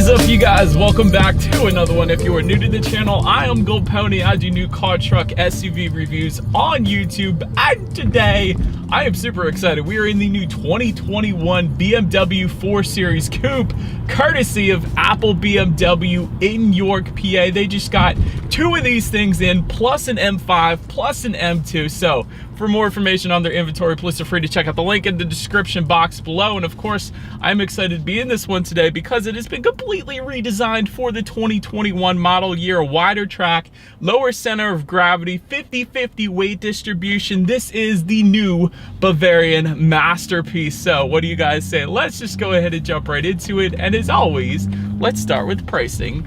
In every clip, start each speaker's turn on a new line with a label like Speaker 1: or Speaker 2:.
Speaker 1: is up, you guys? Welcome back to another one. If you are new to the channel, I am Gold Pony. I do new car, truck, SUV reviews on YouTube, and today I am super excited. We are in the new 2021 BMW 4 Series Coupe, courtesy of Apple BMW in York, PA. They just got two of these things in, plus an M5, plus an M2. So for more information on their inventory, please feel free to check out the link in the description box below. And of course, I'm excited to be in this one today because it has been completely redesigned for the 2021 model year. A wider track, lower center of gravity, 50-50 weight distribution. This is the new Bavarian masterpiece. So what do you guys say? Let's just go ahead and jump right into it. And as always, let's start with pricing.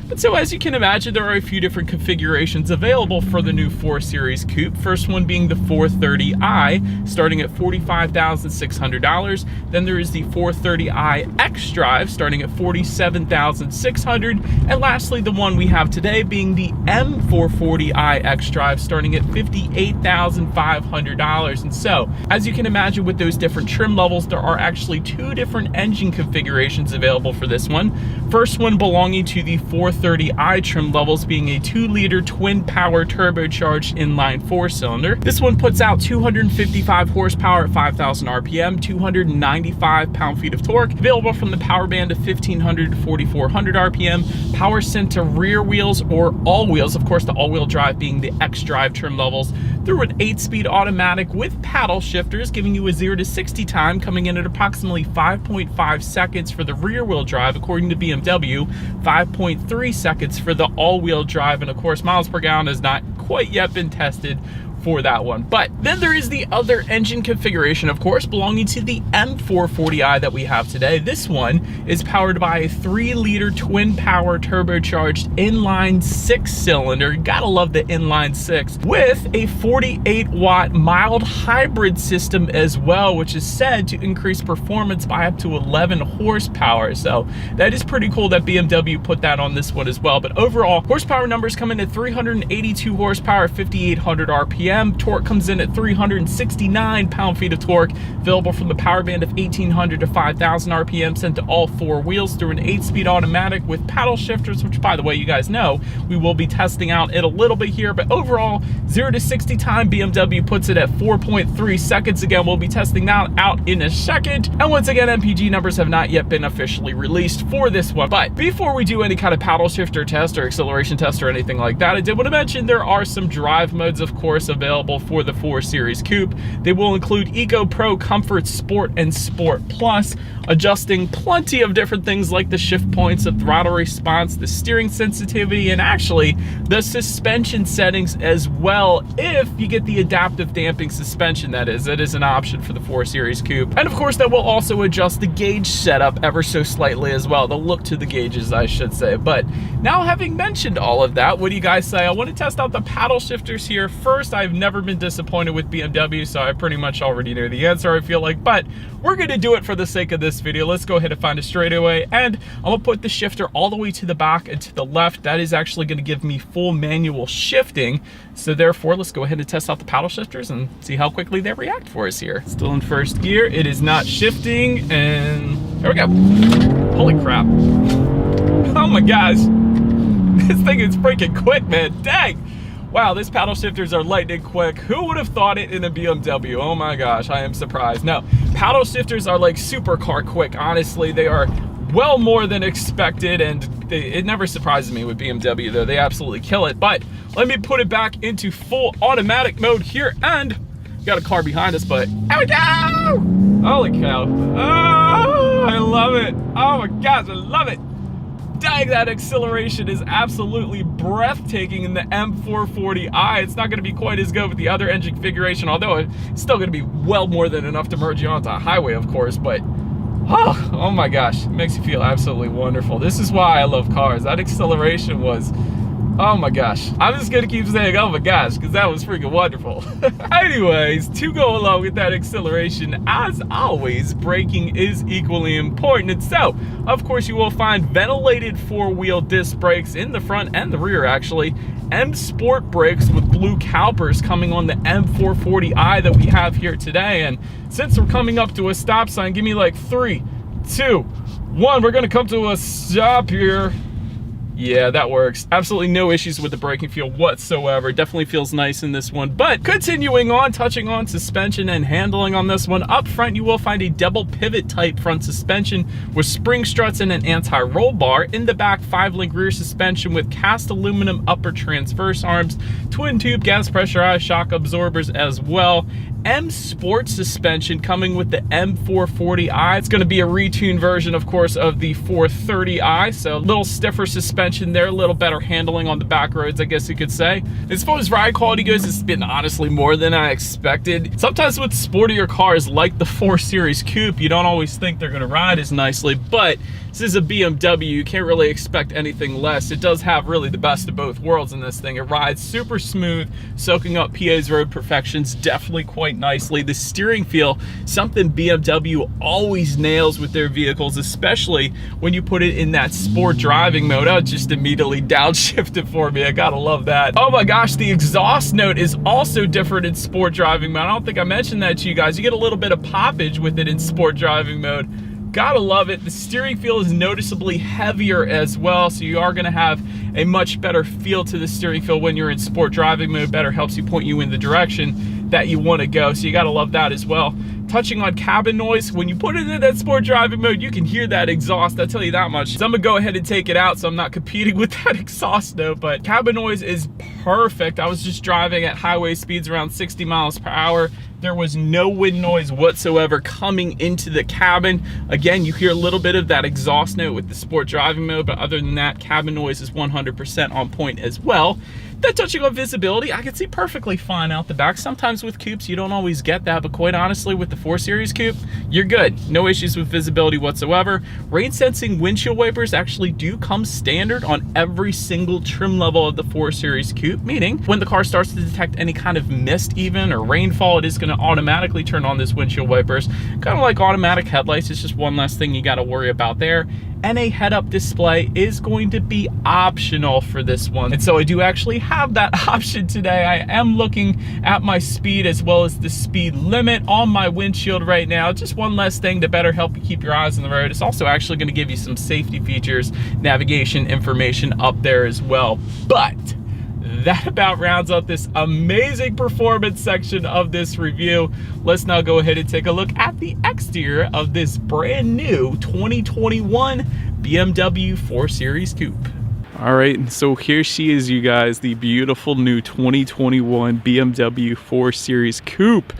Speaker 1: And so as you can imagine, there are a few different configurations available for the new 4 Series Coupe. First one being the 430i, starting at $45,600. Then there is the 430i xDrive, starting at $47,600. And lastly, the one we have today being the M440i xDrive, starting at $58,500. And so, as you can imagine with those different trim levels, there are actually two different engine configurations available for this one. First one belonging to the 430i trim levels being a 2-liter twin power turbocharged inline 4-cylinder. This one puts out 255 horsepower at 5,000 RPM, 295 pound-feet of torque, available from the power band of 1,500 to 4,400 RPM, power sent to rear wheels or all wheels, of course the all-wheel drive being the xDrive trim levels, through an 8-speed automatic with paddle shifters, giving you a 0 to 60 time coming in at approximately 5.5 seconds for the rear-wheel drive, according to BMW, 5.3 seconds for the all-wheel drive, and of course miles per gallon has not quite yet been tested for that one. But then there is the other engine configuration, of course, belonging to the M440i that we have today. This one is powered by a 3-liter twin power turbocharged inline 6-cylinder. Gotta love the inline 6, with a 48-watt mild hybrid system as well, which is said to increase performance by up to 11 horsepower. So that is pretty cool that BMW put that on this one as well. But overall, horsepower numbers come in at 382 horsepower, 5,800 RPM. Torque comes in at 369 pound-feet of torque, available from the power band of 1,800 to 5,000 RPM, sent to all 4 wheels through an 8-speed automatic with paddle shifters, which, by the way, you guys know we will be testing out it a little bit here. But overall, 0 to 60 time, BMW puts it at 4.3 seconds. Again, we'll be testing that out in a second. And once again, MPG numbers have not yet been officially released for this one. But before we do any kind of paddle shifter test or acceleration test or anything like that, I did want to mention there are some drive modes, of course, available for the 4 Series Coupe. They will include Eco, Pro, Comfort, Sport, and Sport Plus, adjusting plenty of different things like the shift points, the throttle response, the steering sensitivity, and actually the suspension settings as well, if you get the adaptive damping suspension. That is an option for the 4 Series Coupe. And of course, that will also adjust the gauge setup ever so slightly as well, the look to the gauges, I should say. But now, having mentioned all of that, what do you guys say? I want to test out the paddle shifters here. First, I've never been disappointed with BMW, so I pretty much already know the answer, I feel like, but we're gonna do it for the sake of this video. Let's go ahead and find a straightaway, and I'm gonna put the shifter all the way to the back and to the left. That is actually gonna give me full manual shifting, so therefore let's go ahead and test out the paddle shifters and see how quickly they react for us here. Still in first gear, it is not shifting, and there we go. Holy crap. Oh my gosh, this thing is freaking quick, man. Dang. Wow, these paddle shifters are lightning quick. Who would have thought it in a BMW? Oh my gosh, I am surprised. No, paddle shifters are like supercar quick. Honestly, they are well more than expected, and it never surprises me with BMW though. They absolutely kill it. But let me put it back into full automatic mode here, and got a car behind us, but there we go! Holy cow. Oh, I love it. Oh my gosh, I love it. Dang, that acceleration is absolutely breathtaking in the M440i. It's not going to be quite as good with the other engine configuration, although it's still going to be well more than enough to merge you onto a highway, of course. But oh my gosh, it makes you feel absolutely wonderful. This is why I love cars. That acceleration was, oh my gosh. I'm just gonna keep saying, oh my gosh, because that was freaking wonderful. Anyways, to go along with that acceleration, as always, braking is equally important. And so, of course, you will find ventilated 4-wheel disc brakes in the front and the rear, actually. M Sport brakes with blue calipers coming on the M440i that we have here today. And since we're coming up to a stop sign, give me like 3, 2, 1. We're gonna come to a stop here. Yeah, that works. Absolutely no issues with the braking feel whatsoever. Definitely feels nice in this one. But continuing on, touching on suspension and handling on this one, up front you will find a double pivot type front suspension with spring struts and an anti-roll bar. In the back, 5-link rear suspension with cast aluminum upper transverse arms, twin tube gas pressurized shock absorbers as well. M Sport suspension coming with the M440i. It's going to be a retuned version, of course, of the 430i, so a little stiffer suspension there, a little better handling on the back roads, I guess you could say. As far as ride quality goes, it's been honestly more than I expected. Sometimes with sportier cars like the 4 Series Coupe, you don't always think they're going to ride as nicely, but this is a BMW, you can't really expect anything less. It does have really the best of both worlds in this thing. It rides super smooth, soaking up PA's road perfections definitely quite nicely. The steering feel, something BMW always nails with their vehicles, especially when you put it in that sport driving mode. Oh, it just immediately downshifted for me. I gotta love that. Oh my gosh, the exhaust note is also different in sport driving mode. I don't think I mentioned that to you guys. You get a little bit of poppage with it in sport driving mode. Gotta love it. The steering feel is noticeably heavier as well, so you are gonna have a much better feel to the steering feel when you're in sport driving mode. Better helps you point you in the direction that you want to go, so you gotta love that as well. Touching on cabin noise, when you put it in that sport driving mode, you can hear that exhaust, I'll tell you that much. So I'm gonna go ahead and take it out so I'm not competing with that exhaust note, but cabin noise is perfect. I was just driving at highway speeds around 60 miles per hour. There was no wind noise whatsoever coming into the cabin. Again, you hear a little bit of that exhaust note with the sport driving mode, but other than that, cabin noise is 100% on point as well. Then touching on visibility, I can see perfectly fine out the back. Sometimes with coupes, you don't always get that, but quite honestly, with the 4 Series Coupe, you're good. No issues with visibility whatsoever. Rain sensing windshield wipers actually do come standard on every single trim level of the 4 Series Coupe, meaning when the car starts to detect any kind of mist even or rainfall, it is gonna automatically turn on those windshield wipers. Kind of like automatic headlights, it's just one less thing you gotta worry about there. And a head-up display is going to be optional for this one. And so I do actually have that option today. I am looking at my speed as well as the speed limit on my windshield right now. Just one less thing to better help you keep your eyes on the road. It's also actually gonna give you some safety features, navigation information up there as well. But that about rounds out this amazing performance section of this review. Let's now go ahead and take a look at the exterior of this brand new 2021 BMW 4 Series Coupe. All right, so here she is, you guys, the beautiful new 2021 BMW 4 Series Coupe.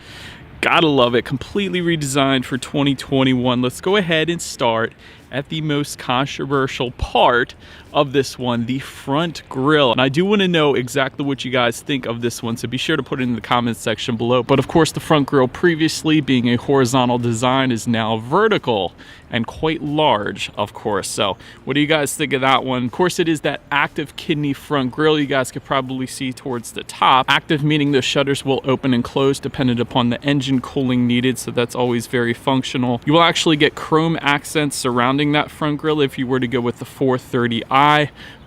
Speaker 1: Gotta love it, completely redesigned for 2021. Let's go ahead and start at the most controversial part of this one, the front grille. And I do want to know exactly what you guys think of this one, so be sure to put it in the comments section below. But of course, the front grille, previously being a horizontal design, is now vertical and quite large, of course. So what do you guys think of that one? Of course, it is that active kidney front grille you guys could probably see towards the top. Active meaning the shutters will open and close dependent upon the engine cooling needed, so that's always very functional. You will actually get chrome accents surrounding that front grille if you were to go with the 430i.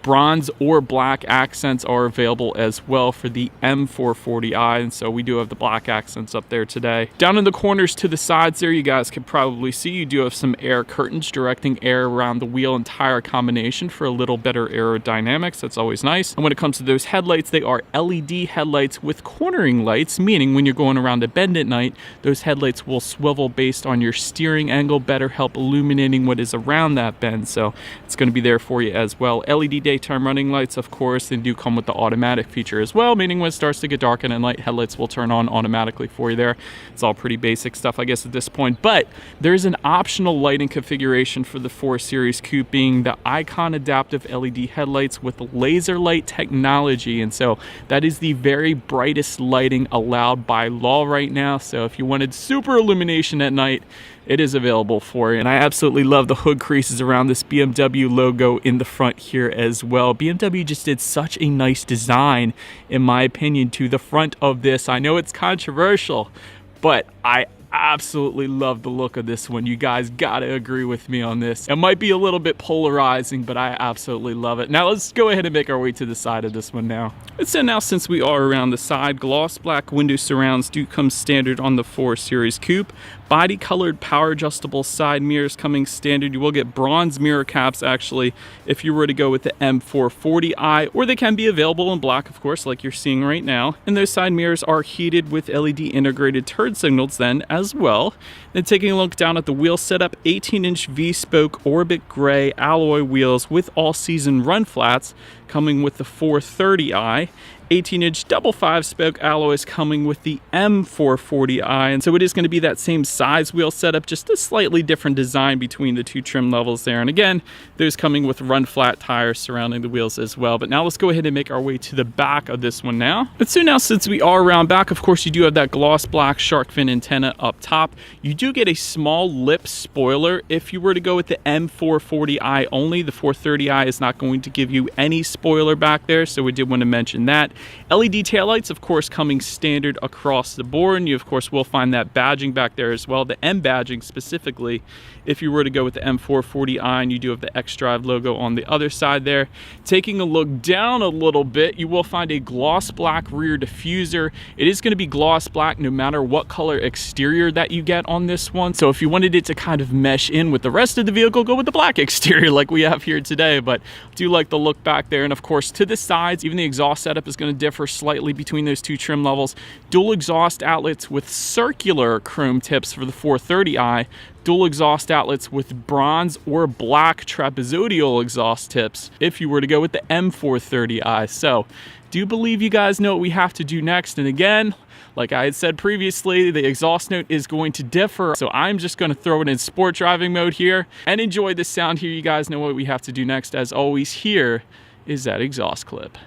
Speaker 1: Bronze or black accents are available as well for the M440i, and so we do have the black accents up there today. Down in the corners to the sides there, you guys can probably see you do have some air curtains directing air around the wheel and tire combination for a little better aerodynamics. That's always nice. And when it comes to those headlights, they are LED headlights with cornering lights, meaning when you're going around a bend at night, those headlights will swivel based on your steering angle, better help illuminating what is around that bend. So it's going to be there for you as well. LED daytime running lights, of course, they do come with the automatic feature as well, meaning when it starts to get dark and at night, headlights will turn on automatically for you there. It's all pretty basic stuff, I guess, at this point. But there's an optional lighting configuration for the 4 Series Coupe, being the Icon adaptive LED headlights with laser light technology. And so that is the very brightest lighting allowed by law right now. So if you wanted super illumination at night, it is available for you. And I absolutely love the hood creases around this BMW logo in the front here as well. BMW just did such a nice design, in my opinion, to the front of this. I know it's controversial, but I absolutely love the look of this one. You guys gotta agree with me on this. It might be a little bit polarizing, but I absolutely love it. Now let's go ahead and make our way to the side of this one now. And so now, since we are around the side, gloss black window surrounds do come standard on the 4 Series Coupe, Body colored power adjustable side mirrors coming standard. You will get bronze mirror caps actually if you were to go with the M440i, or they can be available in black, of course, like you're seeing right now. And those side mirrors are heated with LED integrated turn signals then as well. Then taking a look down at the wheel setup, 18-inch V-spoke Orbit Gray alloy wheels with all-season run flats coming with the 430i. 18-inch double 5-spoke alloys coming with the M440i, and so it is going to be that same size wheel setup, just a slightly different design between the two trim levels there. And again, those coming with run flat tires surrounding the wheels as well. But now let's go ahead and make our way to the back of this one now. But so now, since we are around back, of course you do have that gloss black shark fin antenna up top. You do get a small lip spoiler if you were to go with the M440i only. The 430i is not going to give you any spoiler back there, so we did want to mention that. LED taillights, of course, coming standard across the board, and you of course will find that badging back there as well, the M badging specifically if you were to go with the M440i, and you do have the X-Drive logo on the other side there. Taking a look down a little bit, you will find a gloss black rear diffuser. It is going to be gloss black no matter what color exterior that you get on this one, so if you wanted it to kind of mesh in with the rest of the vehicle, go with the black exterior like we have here today. But I do like the look back there. And of course to the sides, even the exhaust setup is going to differ slightly between those two trim levels. Dual exhaust outlets with circular chrome tips for the 430i, dual exhaust outlets with bronze or black trapezoidal exhaust tips if you were to go with the M430i. So do believe you guys know what we have to do next. And again, like I had said previously, the exhaust note is going to differ, so I'm just going to throw it in sport driving mode here and enjoy the sound here. You guys know what we have to do next. As always, here is that exhaust clip.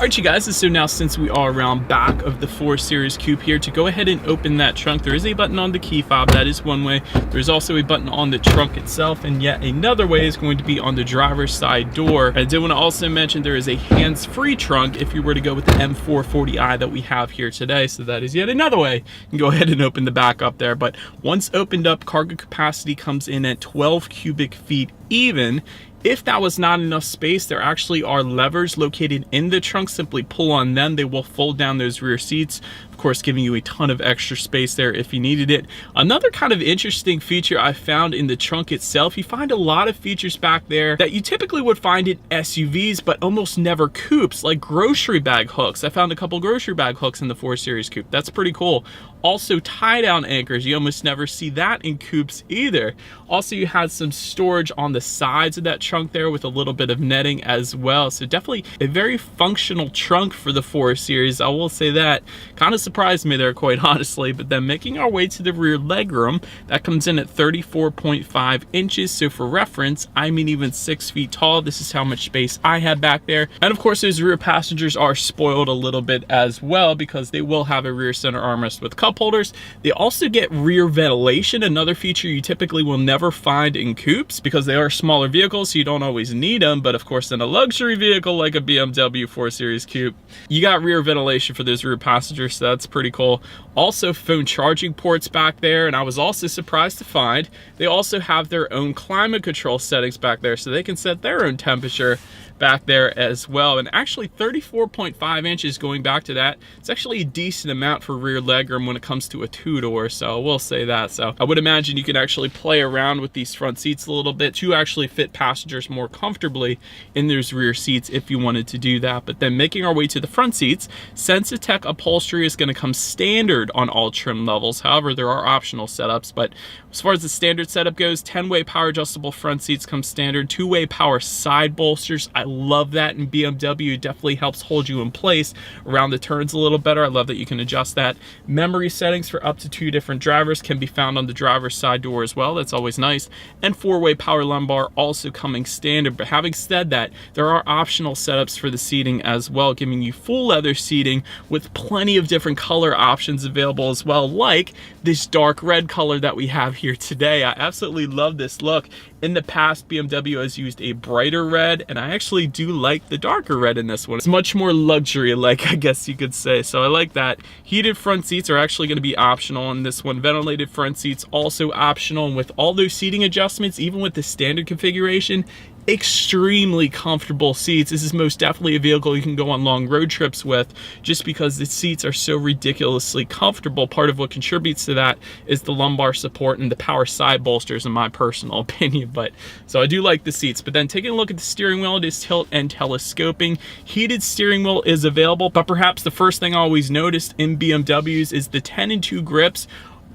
Speaker 1: Alright you guys, so now since we are around back of the 4 Series Coupe here, to go ahead and open that trunk, there is a button on the key fob. That is one way. There's also a button on the trunk itself, and yet another way is going to be on the driver's side door. I did want to also mention there is a hands-free trunk if you were to go with the M440i that we have here today, so that is yet another way. You can go ahead and open the back up there. But once opened up, cargo capacity comes in at 12 cubic feet even. If that was not enough space, there actually are levers located in the trunk. Simply pull on them. They will fold down those rear seats, of course giving you a ton of extra space there if you needed it. Another kind of interesting feature I found in the trunk itself, you find a lot of features back there that you typically would find in SUVs but almost never coupes, like grocery bag hooks. I found a couple grocery bag hooks in the 4 Series Coupe. That's pretty cool. Also tie-down anchors, you almost never see that in coupes either. Also, you had some storage on the sides of that trunk there with a little bit of netting as well. So definitely a very functional trunk for the 4 Series. I will say that. Kind of surprised me there, quite honestly. But then making our way to the rear legroom, that comes in at 34.5 inches. So for reference, I'm even 6 feet tall. This is how much space I had back there. And of course, those rear passengers are spoiled a little bit as well because they will have a rear center armrest with cup holders. They also get rear ventilation, another feature you typically will never find in coupes because they are smaller vehicles, so you don't always need them. But of course, in a luxury vehicle like a BMW 4 Series Coupe, you got rear ventilation for those rear passengers, so that's pretty cool. Also, phone charging ports back there, and I was also surprised to find they also have their own climate control settings back there, so they can set their own temperature back there as well. And actually 34.5 inches, going back to that, it's actually a decent amount for rear legroom when it comes to a two-door, so I will say that. So I would imagine you can actually play around with these front seats a little bit to actually fit passengers more comfortably in those rear seats if you wanted to do that. But then making our way to the front seats, Sensitech upholstery is going to come standard on all trim levels. However, there are optional setups, but as far as the standard setup goes, 10-way power adjustable front seats come standard, 2-way power side bolsters. I love that in BMW. It definitely helps hold you in place around the turns a little better. I love that you can adjust that. Memory settings for up to 2 different drivers can be found on the driver's side door as well. That's always nice. And 4-way power lumbar also coming standard. But having said that, there are optional setups for the seating as well, giving you full leather seating with plenty of different different color options available as well, like this dark red color that we have here today. I absolutely love this look. In the past, BMW has used a brighter red, and I actually do like the darker red in this one. It's much more luxury-like, I guess you could say, so I like that. Heated front seats are actually going to be optional in this one. Ventilated front seats also optional, and with all those seating adjustments, even with the standard configuration, extremely comfortable seats. This is most definitely a vehicle you can go on long road trips with, just because the seats are so ridiculously comfortable. Part of what contributes to that is the lumbar support and the power side bolsters, in my personal opinion. But so I do like the seats. But then taking a look at the steering wheel, it is tilt and telescoping. Heated steering wheel is available, but perhaps the first thing I always noticed in BMWs is the 10-2 grips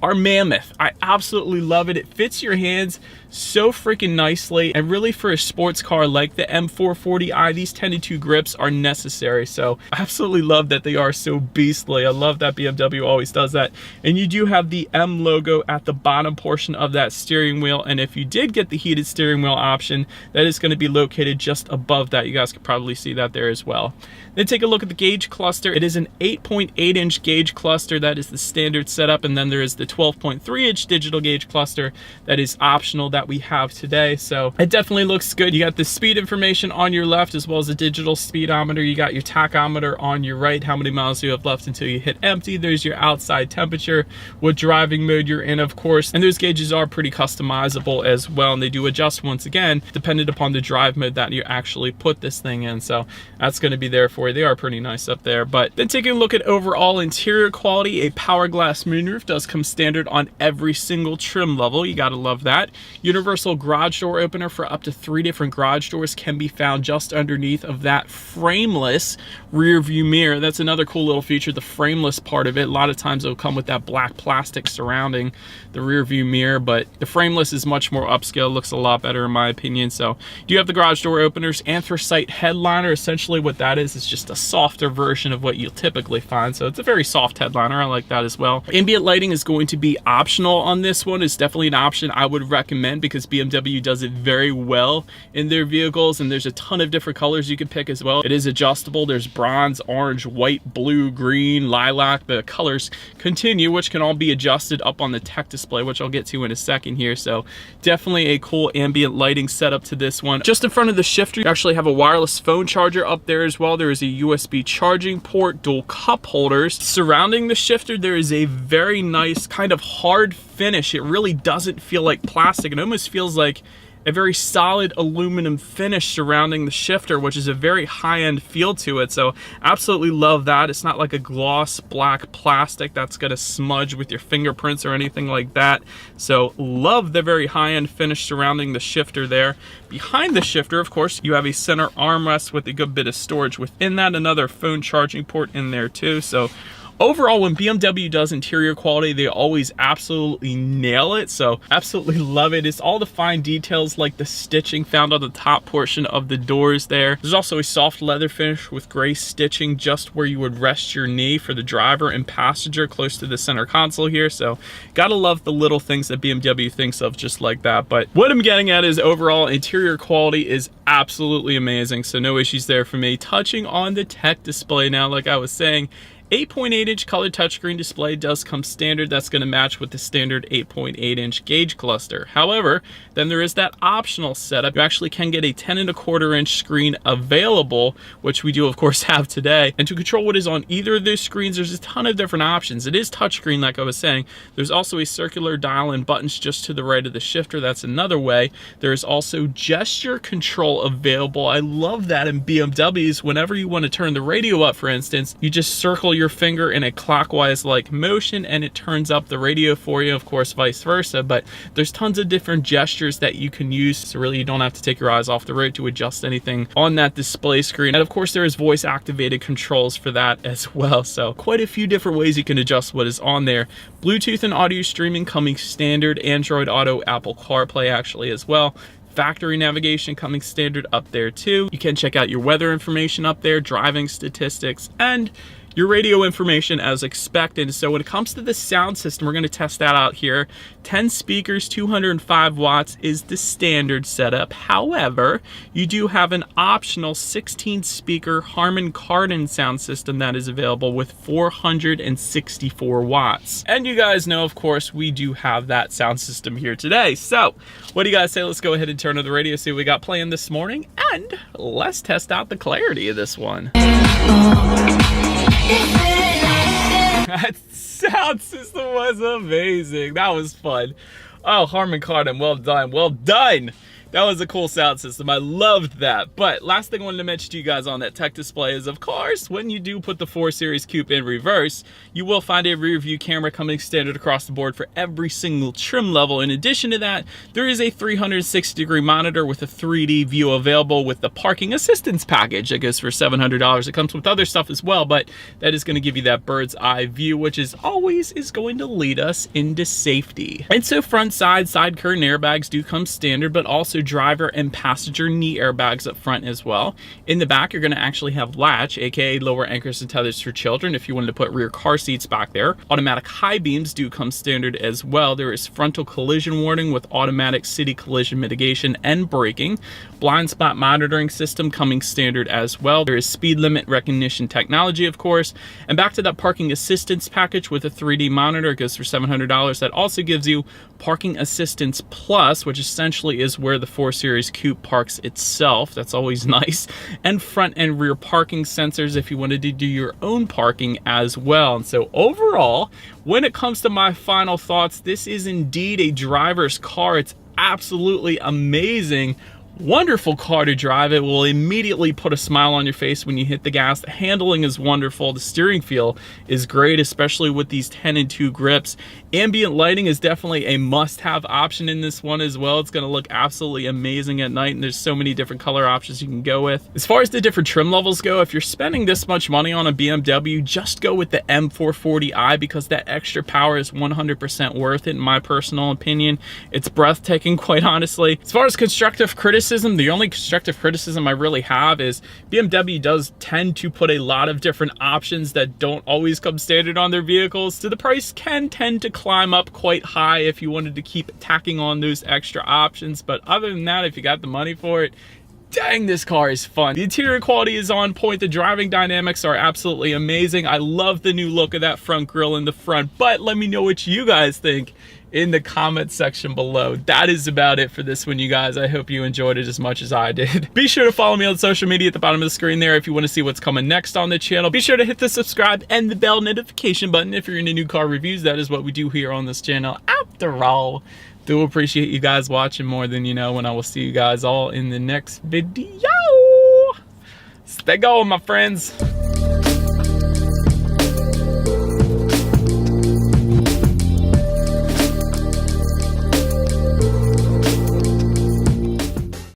Speaker 1: are mammoth. I absolutely love it. It fits your hands so freaking nicely, and really for a sports car like the M440i, these 10-2 grips are necessary. So I absolutely love that they are so beastly. I love that BMW always does that. And you do have the M logo at the bottom portion of that steering wheel, and if you did get the heated steering wheel option, that is going to be located just above that. You guys could probably see that there as well. Then take a look at the gauge cluster. It is an 8.8-inch gauge cluster. That is the standard setup, and then there is the 12.3-inch digital gauge cluster that is optional that we have today. So it definitely looks good. You got the speed information on your left, as well as a digital speedometer. You got your tachometer on your right, how many miles you have left until you hit empty. There's your outside temperature, what driving mode you're in, of course, and those gauges are pretty customizable as well, and they do adjust once again dependent upon the drive mode that you actually put this thing in. So that's going to be there for you. They are pretty nice up there. But then taking a look at overall interior quality, a power glass moonroof does come standard on every single trim level. You gotta love that. Universal garage door opener for up to 3 different garage doors can be found just underneath of that frameless rear view mirror. That's another cool little feature, the frameless part of it. A lot of times it'll come with that black plastic surrounding the rear view mirror, but the frameless is much more upscale, looks a lot better in my opinion. So you have the garage door openers, anthracite headliner. Essentially what that is just a softer version of what you'll typically find. So it's a very soft headliner. I like that as well. Ambient lighting is going to be optional on this one. It's definitely an option I would recommend because BMW does it very well in their vehicles, and there's a ton of different colors you can pick as well. It is adjustable. There's bronze, orange, white, blue, green, lilac. The colors continue, which can all be adjusted up on the tech display, which I'll get to in a second here. So definitely a cool ambient lighting setup to this one. Just in front of the shifter, you actually have a wireless phone charger up there as well. There is a USB charging port, dual cup holders. Surrounding the shifter, there is a very nice kind of hard finish. It really doesn't feel like plastic. It almost feels like a very solid aluminum finish surrounding the shifter, which is a very high-end feel to it. So absolutely love that. It's not like a gloss black plastic that's gonna smudge with your fingerprints or anything like that. So love the very high-end finish surrounding the shifter there. Behind the shifter, of course, you have a center armrest with a good bit of storage within that, another phone charging port in there too. So overall, when BMW does interior quality, they always absolutely nail it. So absolutely love it. It's all the fine details like the stitching found on the top portion of the doors there. There's also a soft leather finish with gray stitching just where you would rest your knee for the driver and passenger close to the center console here. So gotta love the little things that BMW thinks of just like that. But what I'm getting at is overall interior quality is absolutely amazing. So no issues there for me. Touching on the tech display now, like I was saying, 8.8-inch color touchscreen display does come standard. That's going to match with the standard 8.8-inch gauge cluster. However, then there is that optional setup. You actually can get a 10.25-inch screen available, which we do of course have today. And to control what is on either of those screens, there's a ton of different options. It is touchscreen, like I was saying. There's also a circular dial and buttons just to the right of the shifter. That's another way. There's also gesture control available. I love that in BMWs. Whenever you want to turn the radio up, for instance, you just circle your finger in a clockwise like motion and it turns up the radio for you, of course vice versa. But there's tons of different gestures that you can use, so really you don't have to take your eyes off the road to adjust anything on that display screen. And of course there is voice activated controls for that as well, so quite a few different ways you can adjust what is on there. Bluetooth and audio streaming coming standard, Android Auto, Apple CarPlay actually as well. Factory navigation coming standard up there too. You can check out your weather information up there, driving statistics, and your radio information as expected. So when it comes to the sound system, we're going to test that out here. 10 speakers, 205 watts is the standard setup. However, you do have an optional 16 speaker Harman Kardon sound system that is available with 464 watts. And you guys know, of course, we do have that sound system here today. So what do you guys say? Let's go ahead and turn on the radio, see what we got playing this morning, and let's test out the clarity of this one. That sound system was amazing. That was fun. Oh, Harman Kardon, well done, well done. That was a cool sound system. I loved that. But last thing I wanted to mention to you guys on that tech display is, of course, when you do put the 4 Series Coupe in reverse, you will find a rear view camera coming standard across the board for every single trim level. In addition to that, there is a 360-degree monitor with a 3D view available with the parking assistance package that goes for $700. It comes with other stuff as well, but that is going to give you that bird's eye view, which is always going to lead us into safety. And so front side curtain airbags do come standard, but also driver and passenger knee airbags up front as well. In the back, you're going to actually have latch, aka lower anchors and tethers for children if you wanted to put rear car seats back there. Automatic high beams do come standard as well. There is frontal collision warning with automatic city collision mitigation and braking. Blind spot monitoring system coming standard as well. There is speed limit recognition technology, of course. And back to that parking assistance package with a 3D monitor, it goes for $700. That also gives you parking assistance plus, which essentially is where the 4 Series Coupe parks itself. That's always nice. And front and rear parking sensors if you wanted to do your own parking as well. And so overall, when it comes to my final thoughts, this is indeed a driver's car. It's absolutely amazing. Wonderful car to drive. It will immediately put a smile on your face when you hit the gas. The handling is wonderful. The steering feel is great, especially with these 10 and 2 grips. Ambient lighting is definitely a must-have option in this one as well. It's going to look absolutely amazing at night, and there's so many different color options you can go with. As far as the different trim levels go, if you're spending this much money on a BMW, just go with the M440i because that extra power is 100% worth it in my personal opinion. It's breathtaking, quite honestly. As far as constructive criticism, the only constructive criticism I really have is BMW does tend to put a lot of different options that don't always come standard on their vehicles, so the price can tend to climb up quite high if you wanted to keep tacking on those extra options. But other than that, if you got the money for it, dang, this car is fun. The interior quality is on point. The driving dynamics are absolutely amazing. I love the new look of that front grille in the front, but let me know what you guys think in the comment section below. That is about it for this one, you guys. I hope you enjoyed it as much as I did. Be sure to follow me on social media at the bottom of the screen there if you want to see what's coming next on the channel. Be sure to hit the subscribe and the bell notification button if you're into new car reviews. That is what we do here on this channel after all. Do appreciate you guys watching more than you know, and I will see you guys all in the next video. Stay going, my friends.